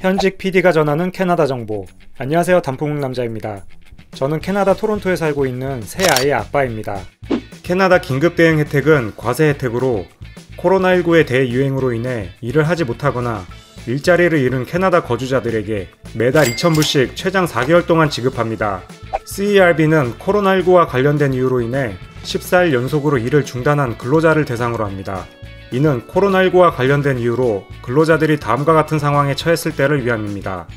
현직 PD가 전하는 캐나다 정보. 안녕하세요, 단풍 남자입니다. 저는 캐나다 토론토에 살고 있는 새 아이의 아빠입니다. 캐나다 긴급대응 혜택은 과세 혜택으로 코로나19의 대유행으로 인해 일을 하지 못하거나 일자리를 잃은 캐나다 거주자들에게 매달 2,000불씩 최장 4개월 동안 지급합니다. CERB는 코로나19와 관련된 이유로 인해 14일 연속으로 일을 중단한 근로자를 대상으로 합니다. 이는 코로나19와 관련된 이유로 근로자들이 다음과 같은 상황에 처했을 때를 위함입니다.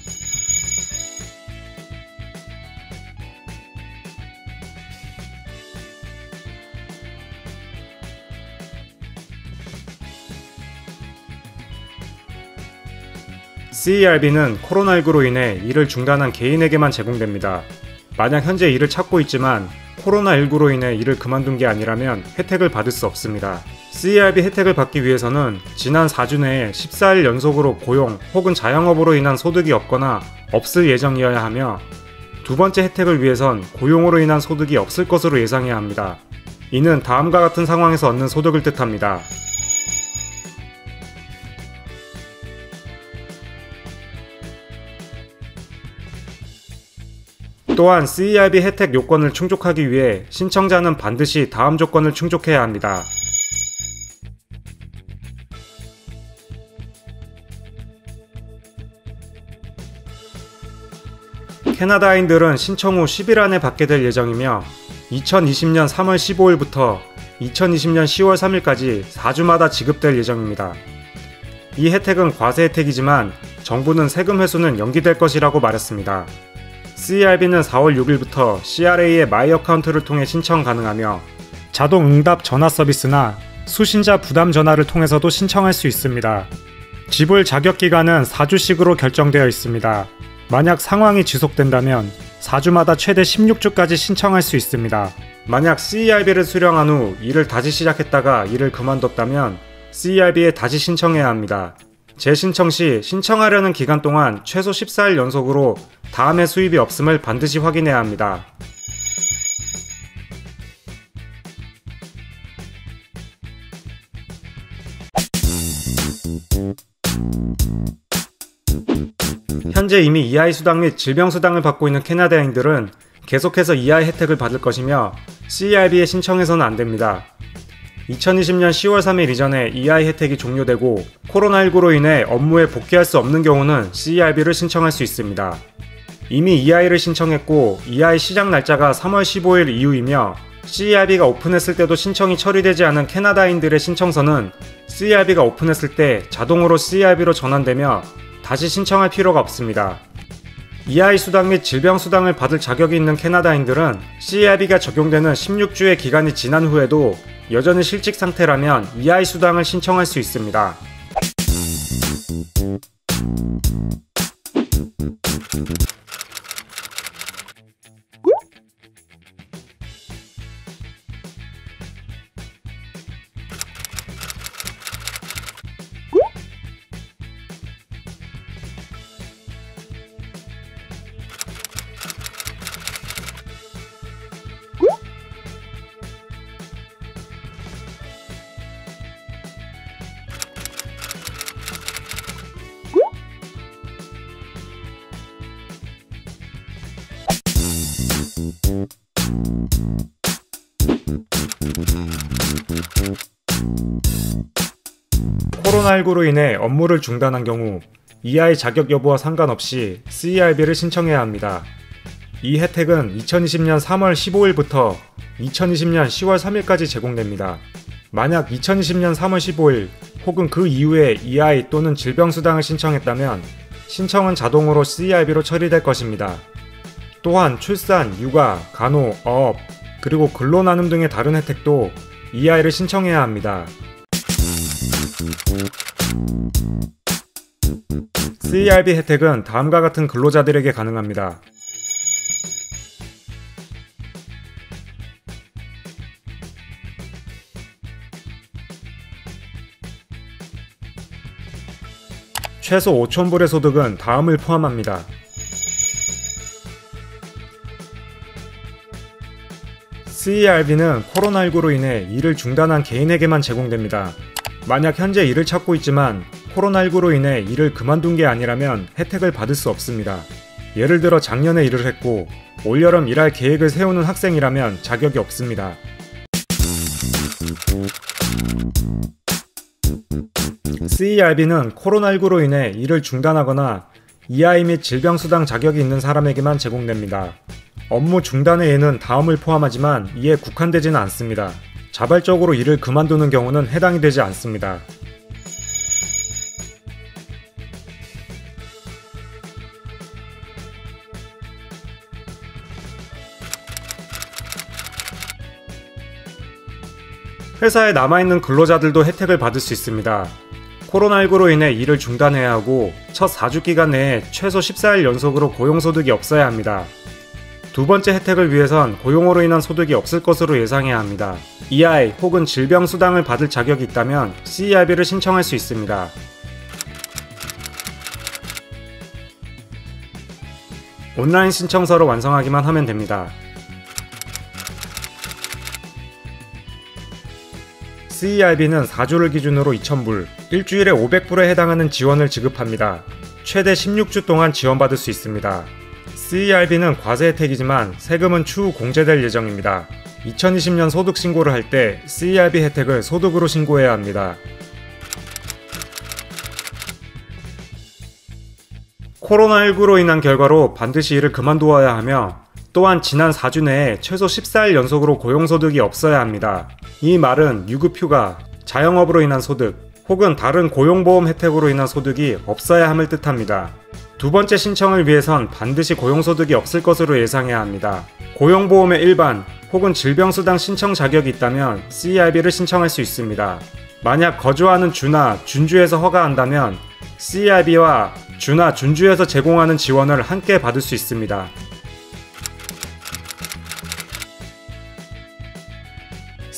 CERB는 코로나19로 인해 일을 중단한 개인에게만 제공됩니다. 만약 현재 일을 찾고 있지만 코로나19로 인해 일을 그만둔 게 아니라면 혜택을 받을 수 없습니다. CERB 혜택을 받기 위해서는 지난 4주 내에 14일 연속으로 고용 혹은 자영업으로 인한 소득이 없거나 없을 예정이어야 하며, 두 번째 혜택을 위해선 고용으로 인한 소득이 없을 것으로 예상해야 합니다. 이는 다음과 같은 상황에서 얻는 소득을 뜻합니다. 또한 CERB 혜택 요건을 충족하기 위해 신청자는 반드시 다음 조건을 충족해야 합니다. 캐나다인들은 신청 후 10일 안에 받게 될 예정이며 2020년 3월 15일부터 2020년 10월 3일까지 4주마다 지급될 예정입니다. 이 혜택은 과세 혜택이지만 정부는 세금 회수는 연기될 것이라고 말했습니다. CERB는 4월 6일부터 CRA의 마이 어카운트를 통해 신청 가능하며 자동 응답 전화 서비스나 수신자 부담 전화를 통해서도 신청할 수 있습니다. 지불 자격 기간은 4주씩으로 결정되어 있습니다. 만약 상황이 지속된다면 4주마다 최대 16주까지 신청할 수 있습니다. 만약 CERB를 수령한 후 일을 다시 시작했다가 일을 그만뒀다면 CERB에 다시 신청해야 합니다. 재신청 시 신청하려는 기간 동안 최소 14일 연속으로 다음해 수입이 없음을 반드시 확인해야 합니다. 현재 이미 EI 수당 및 질병 수당을 받고 있는 캐나다인들은 계속해서 EI 혜택을 받을 것이며 CERB에 신청해서는 안됩니다. 2020년 10월 3일 이전에 EI 혜택이 종료되고 코로나19로 인해 업무에 복귀할 수 없는 경우는 CERB를 신청할 수 있습니다. 이미 EI를 신청했고 EI 시작 날짜가 3월 15일 이후이며 CERB가 오픈했을 때도 신청이 처리되지 않은 캐나다인들의 신청서는 CERB가 오픈했을 때 자동으로 CERB로 전환되며 다시 신청할 필요가 없습니다. EI 수당 및 질병 수당을 받을 자격이 있는 캐나다인들은 CERB가 적용되는 16주의 기간이 지난 후에도 여전히 실직 상태라면 EI 수당을 신청할 수 있습니다. 코로나19로 인해 업무를 중단한 경우 EI 자격 여부와 상관없이 CERB를 신청해야 합니다. 이 혜택은 2020년 3월 15일부터 2020년 10월 3일까지 제공됩니다. 만약 2020년 3월 15일 혹은 그 이후에 EI 또는 질병수당을 신청했다면 신청은 자동으로 CERB로 처리될 것입니다. 또한 출산, 육아, 간호, 어업, 그리고 근로나눔 등의 다른 혜택도 EI를 신청해야 합니다. CERB 혜택은 다음과 같은 근로자들에게 가능합니다. 최소 5,000불의 소득은 다음을 포함합니다. CERB는 코로나19로 인해 일을 중단한 개인에게만 제공됩니다. 만약 현재 일을 찾고 있지만 코로나19로 인해 일을 그만둔 게 아니라면 혜택을 받을 수 없습니다. 예를 들어 작년에 일을 했고 올여름 일할 계획을 세우는 학생이라면 자격이 없습니다. CERB는 코로나19로 인해 일을 중단하거나 EI 및 질병수당 자격이 있는 사람에게만 제공됩니다. 업무 중단의 예는 다음을 포함하지만 이에 국한되지는 않습니다. 자발적으로 일을 그만두는 경우는 해당이 되지 않습니다. 회사에 남아있는 근로자들도 혜택을 받을 수 있습니다. 코로나19로 인해 일을 중단해야 하고 첫 4주 기간 내에 최소 14일 연속으로 고용소득이 없어야 합니다. 두 번째 혜택을 위해선 고용으로 인한 소득이 없을 것으로 예상해야 합니다. EI 혹은 질병수당을 받을 자격이 있다면 CERB를 신청할 수 있습니다. 온라인 신청서를 완성하기만 하면 됩니다. CERB는 4주를 기준으로 2,000불, 일주일에 500불에 해당하는 지원을 지급합니다. 최대 16주 동안 지원받을 수 있습니다. CERB는 과세 혜택이지만 세금은 추후 공제될 예정입니다. 2020년 소득 신고를 할 때 CERB 혜택을 소득으로 신고해야 합니다. 코로나19로 인한 결과로 반드시 일을 그만두어야 하며 또한 지난 4주 내에 최소 14일 연속으로 고용소득이 없어야 합니다. 이 말은 유급휴가, 자영업으로 인한 소득, 혹은 다른 고용보험 혜택으로 인한 소득이 없어야 함을 뜻합니다. 두 번째 신청을 위해선 반드시 고용소득이 없을 것으로 예상해야 합니다. 고용보험의 일반 혹은 질병수당 신청 자격이 있다면 CERB를 신청할 수 있습니다. 만약 거주하는 주나 준주에서 허가한다면 CERB와 주나 준주에서 제공하는 지원을 함께 받을 수 있습니다.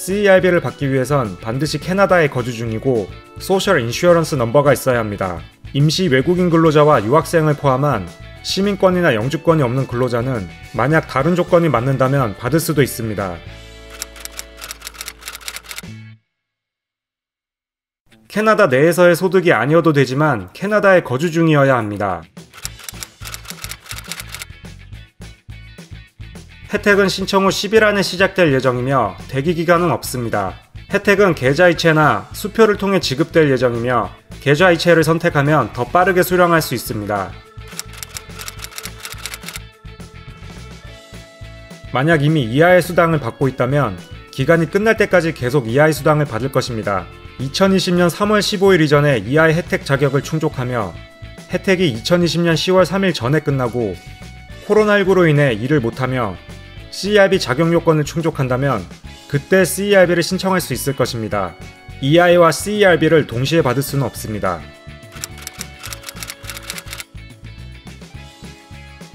CERB를 받기 위해선 반드시 캐나다에 거주 중이고 소셜 인슈어런스 넘버가 있어야 합니다. 임시 외국인 근로자와 유학생을 포함한 시민권이나 영주권이 없는 근로자는 만약 다른 조건이 맞는다면 받을 수도 있습니다. 캐나다 내에서의 소득이 아니어도 되지만 캐나다에 거주 중이어야 합니다. 혜택은 신청 후 10일 안에 시작될 예정이며 대기기간은 없습니다. 혜택은 계좌이체나 수표를 통해 지급될 예정이며 계좌이체를 선택하면 더 빠르게 수령할 수 있습니다. 만약 이미 EI 수당을 받고 있다면 기간이 끝날 때까지 계속 EI 수당을 받을 것입니다. 2020년 3월 15일 이전에 EI 혜택 자격을 충족하며 혜택이 2020년 10월 3일 전에 끝나고 코로나19로 인해 일을 못하며 CERB 자격 요건을 충족한다면 그때 CERB를 신청할 수 있을 것입니다. EI와 CERB를 동시에 받을 수는 없습니다.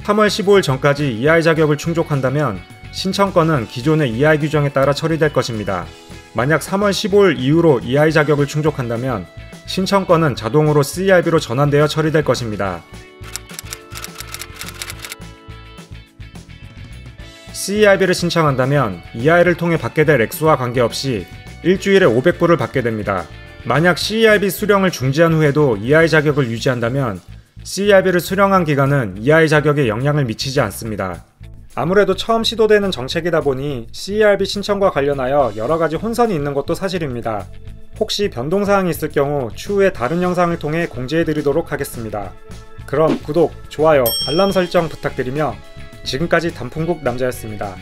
3월 15일 전까지 EI 자격을 충족한다면 신청건은 기존의 EI 규정에 따라 처리될 것입니다. 만약 3월 15일 이후로 EI 자격을 충족한다면 신청건은 자동으로 CERB로 전환되어 처리될 것입니다. CERB를 신청한다면 EI를 통해 받게 될 액수와 관계없이 일주일에 500불을 받게 됩니다. 만약 CERB 수령을 중지한 후에도 EI 자격을 유지한다면 CERB를 수령한 기간은 EI 자격에 영향을 미치지 않습니다. 아무래도 처음 시도되는 정책이다 보니 CERB 신청과 관련하여 여러가지 혼선이 있는 것도 사실입니다. 혹시 변동사항이 있을 경우 추후에 다른 영상을 통해 공지해드리도록 하겠습니다. 그럼 구독, 좋아요, 알람 설정 부탁드리며 지금까지 단풍국 남자였습니다.